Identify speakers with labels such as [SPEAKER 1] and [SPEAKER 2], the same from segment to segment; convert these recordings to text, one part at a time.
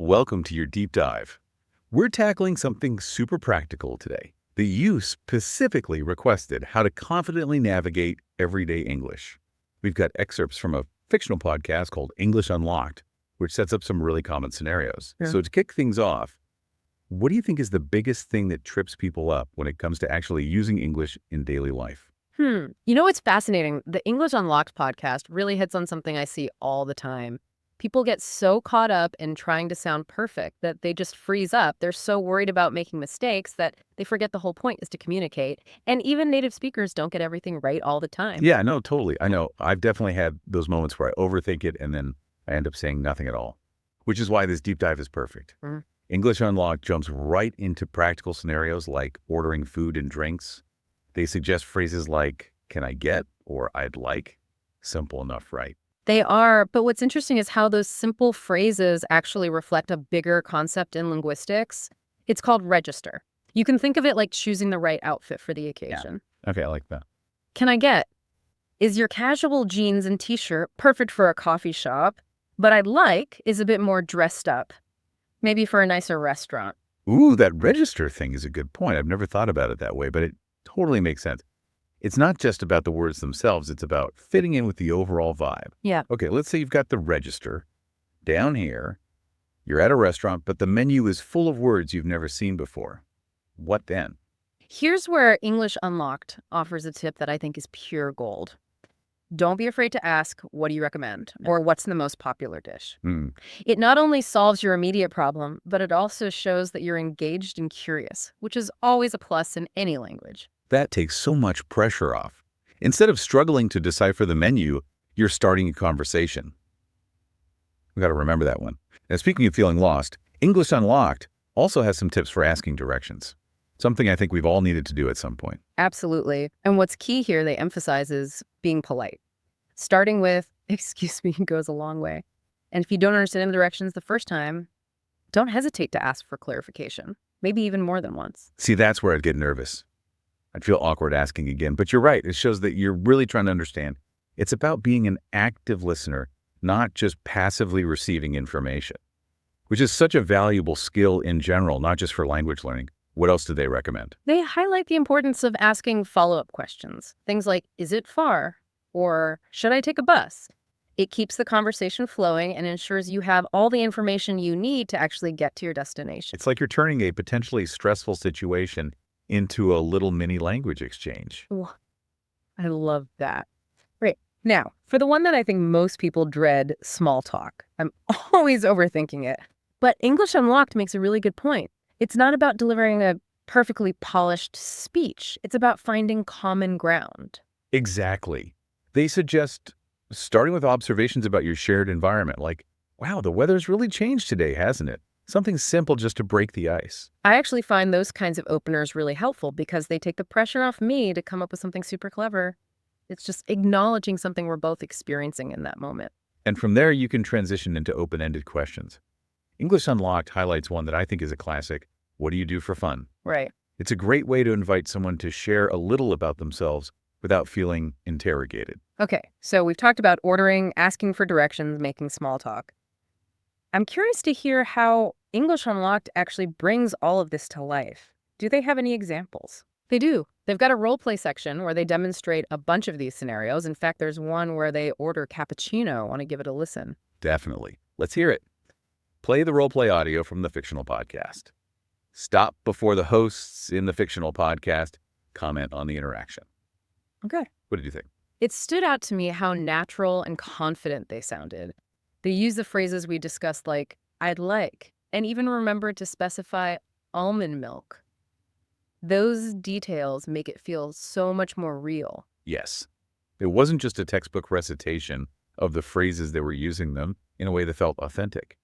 [SPEAKER 1] welcome to your deep dive. We're tackling something super practical today. The you specifically requested how to confidently navigate everyday English. We've got excerpts from a fictional podcast called English Unlocked, which sets up some really common scenarios.
[SPEAKER 2] Yeah.
[SPEAKER 1] So to kick things off, what do you think is the biggest thing that trips people up when it comes to actually using English in daily life?
[SPEAKER 2] You know what's fascinating? The English Unlocked podcast really hits on something I see all the time. People get so caught up in trying to sound perfect that they just freeze up. They're so worried about making mistakes that they forget the whole point is to communicate. And even native speakers don't get everything right all the time.
[SPEAKER 1] Yeah, no, totally. I know. I've definitely had those moments where I overthink it and then I end up saying nothing at all, which is why this deep dive is perfect.
[SPEAKER 2] Mhm.
[SPEAKER 1] English Unlocked jumps right into practical scenarios like ordering food and drinks. They suggest phrases like, can I get, or I'd like. Simple enough, right?
[SPEAKER 2] They are, but what's interesting is how those simple phrases actually reflect a bigger concept in linguistics. It's called register. You can think of it like choosing the right outfit for the occasion.
[SPEAKER 1] Okay, I like that.
[SPEAKER 2] Can I get? Is your casual jeans and t-shirt perfect for a coffee shop? But I'd like is a bit more dressed up, maybe for a nicer restaurant.
[SPEAKER 1] Ooh, that register thing is a good point. I've never thought about it that way, but it totally makes sense. It's not just about the words themselves. It's about fitting in with the overall vibe.
[SPEAKER 2] Yeah.
[SPEAKER 1] Okay, let's say you've got the register down here. You're at a restaurant, but the menu is full of words you've never seen before. What then?
[SPEAKER 2] Here's where English Unlocked offers a tip that I think is pure gold. Don't be afraid to ask, what do you recommend? Or what's the most popular dish? It not only solves your immediate problem, but it also shows that you're engaged and curious, which is always a plus in any language.
[SPEAKER 1] That takes so much pressure off. Instead of struggling to decipher the menu, you're starting a conversation. We got to remember that one. Now, speaking of feeling lost, English Unlocked also has some tips for asking directions. Something I think we've all needed to do at some point.
[SPEAKER 2] Absolutely. And what's key here, they emphasize, is being polite. Starting with, excuse me, goes a long way. And if you don't understand the directions the first time, don't hesitate to ask for clarification, maybe even more than once.
[SPEAKER 1] See, that's where I'd get nervous. I'd feel awkward asking again, but you're right. It shows that you're really trying to understand. It's about being an active listener, not just passively receiving information, which is such a valuable skill in general, not just for language learning. What else do they recommend?
[SPEAKER 2] They highlight the importance of asking follow-up questions. Things like, is it far? Or should I take a bus? It keeps the conversation flowing and ensures you have all the information you need to actually get to your destination.
[SPEAKER 1] It's like you're turning a potentially stressful situation into a little mini language exchange.
[SPEAKER 2] Ooh, I love that. Right. Now, for the one that I think most people dread, small talk. I'm always overthinking it. But English Unlocked makes a really good point. It's not about delivering a perfectly polished speech. It's about finding common ground.
[SPEAKER 1] Exactly. They suggest starting with observations about your shared environment, like, wow, the weather's really changed today, hasn't it? Something simple just to break the ice.
[SPEAKER 2] I actually find those kinds of openers really helpful because they take the pressure off me to come up with something super clever. It's just acknowledging something we're both experiencing in that moment.
[SPEAKER 1] And from there, you can transition into open-ended questions. English Unlocked highlights one that I think is a classic. What do you do for fun?
[SPEAKER 2] Right.
[SPEAKER 1] It's a great way to invite someone to share a little about themselves without feeling interrogated.
[SPEAKER 2] Okay, so we've talked about ordering, asking for directions, making small talk. I'm curious to hear how English Unlocked actually brings all of this to life. Do they have any examples? They do. They've got a role play section where they demonstrate a bunch of these scenarios. In fact, there's one where they order cappuccino. Want to give it a listen?
[SPEAKER 1] Definitely. Let's hear it. Play the role play audio from the fictional podcast. Stop before the hosts in the fictional podcast. Comment on the interaction.
[SPEAKER 2] Okay.
[SPEAKER 1] What did you think?
[SPEAKER 2] It stood out to me how natural and confident they sounded. They use the phrases we discussed like, I'd like, and even remembered to specify almond milk. Those details make it feel so much more real.
[SPEAKER 1] Yes. It wasn't just a textbook recitation of the phrases they were using them in a way that felt authentic.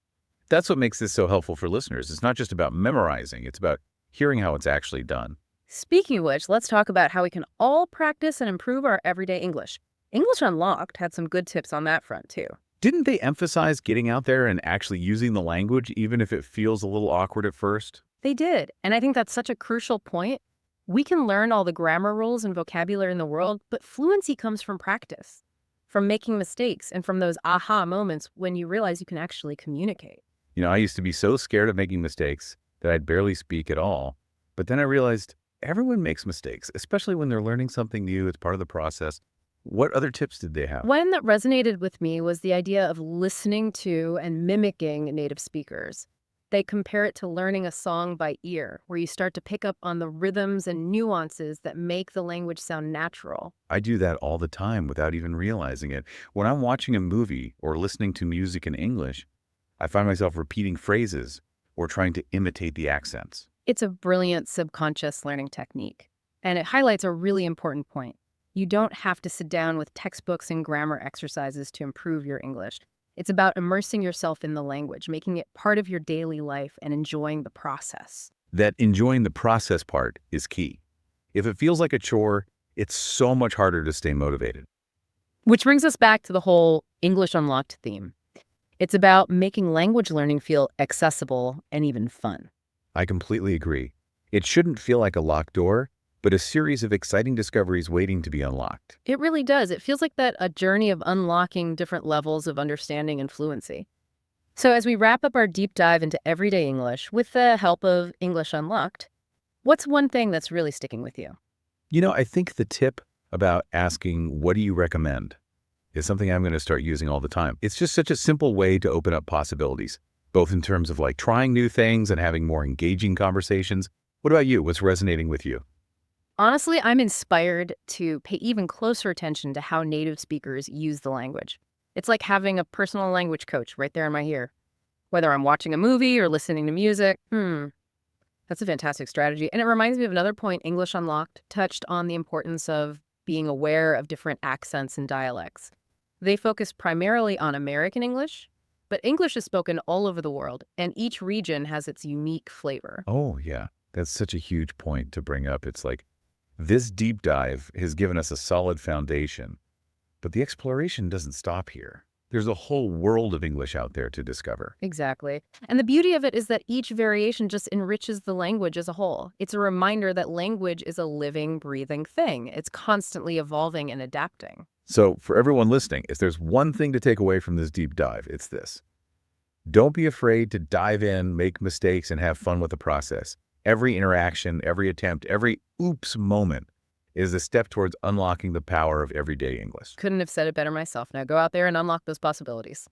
[SPEAKER 1] That's what makes this so helpful for listeners. It's not just about memorizing, it's about hearing how it's actually done.
[SPEAKER 2] Speaking of which, let's talk about how we can all practice and improve our everyday English. English Unlocked had some good tips on that front, too.
[SPEAKER 1] Didn't they emphasize getting out there and actually using the language, even if it feels a little awkward at first?
[SPEAKER 2] They did, and I think that's such a crucial point. We can learn all the grammar rules and vocabulary in the world, but fluency comes from practice, from making mistakes, and from those aha moments when you realize you can actually communicate.
[SPEAKER 1] I used to be so scared of making mistakes that I'd barely speak at all. But then I realized everyone makes mistakes, especially when they're learning something new. It's part of the process. What other tips did they have?
[SPEAKER 2] One that resonated with me was the idea of listening to and mimicking native speakers. They compare it to learning a song by ear, where you start to pick up on the rhythms and nuances that make the language sound natural.
[SPEAKER 1] I do that all the time without even realizing it. When I'm watching a movie or listening to music in English, I find myself repeating phrases or trying to imitate the accents.
[SPEAKER 2] It's a brilliant subconscious learning technique, and it highlights a really important point. You don't have to sit down with textbooks and grammar exercises to improve your English. It's about immersing yourself in the language, making it part of your daily life, and enjoying the process.
[SPEAKER 1] That enjoying the process part is key. If it feels like a chore, it's so much harder to stay motivated.
[SPEAKER 2] Which brings us back to the whole English Unlocked theme. It's about making language learning feel accessible and even fun.
[SPEAKER 1] I completely agree. It shouldn't feel like a locked door, but a series of exciting discoveries waiting to be unlocked.
[SPEAKER 2] It really does. It feels like a journey of unlocking different levels of understanding and fluency. So as we wrap up our deep dive into everyday English with the help of English Unlocked, what's one thing that's really sticking with you?
[SPEAKER 1] I think the tip about asking, what do you recommend, is something I'm going to start using all the time. It's just such a simple way to open up possibilities, both in terms of like trying new things and having more engaging conversations. What about you? What's resonating with you?
[SPEAKER 2] Honestly, I'm inspired to pay even closer attention to how native speakers use the language. It's like having a personal language coach right there in my ear. Whether I'm watching a movie or listening to music, that's a fantastic strategy. And it reminds me of another point English Unlocked touched on the importance of being aware of different accents and dialects. They focus primarily on American English, but English is spoken all over the world, and each region has its unique flavor.
[SPEAKER 1] Oh, yeah. That's such a huge point to bring up. It's like this deep dive has given us a solid foundation, but the exploration doesn't stop here. There's a whole world of English out there to discover.
[SPEAKER 2] Exactly. And the beauty of it is that each variation just enriches the language as a whole. It's a reminder that language is a living, breathing thing. It's constantly evolving and adapting.
[SPEAKER 1] So for everyone listening, if there's one thing to take away from this deep dive, it's this. Don't be afraid to dive in, make mistakes, and have fun with the process. Every interaction, every attempt, every oops moment is a step towards unlocking the power of everyday English.
[SPEAKER 2] Couldn't have said it better myself. Now go out there and unlock those possibilities.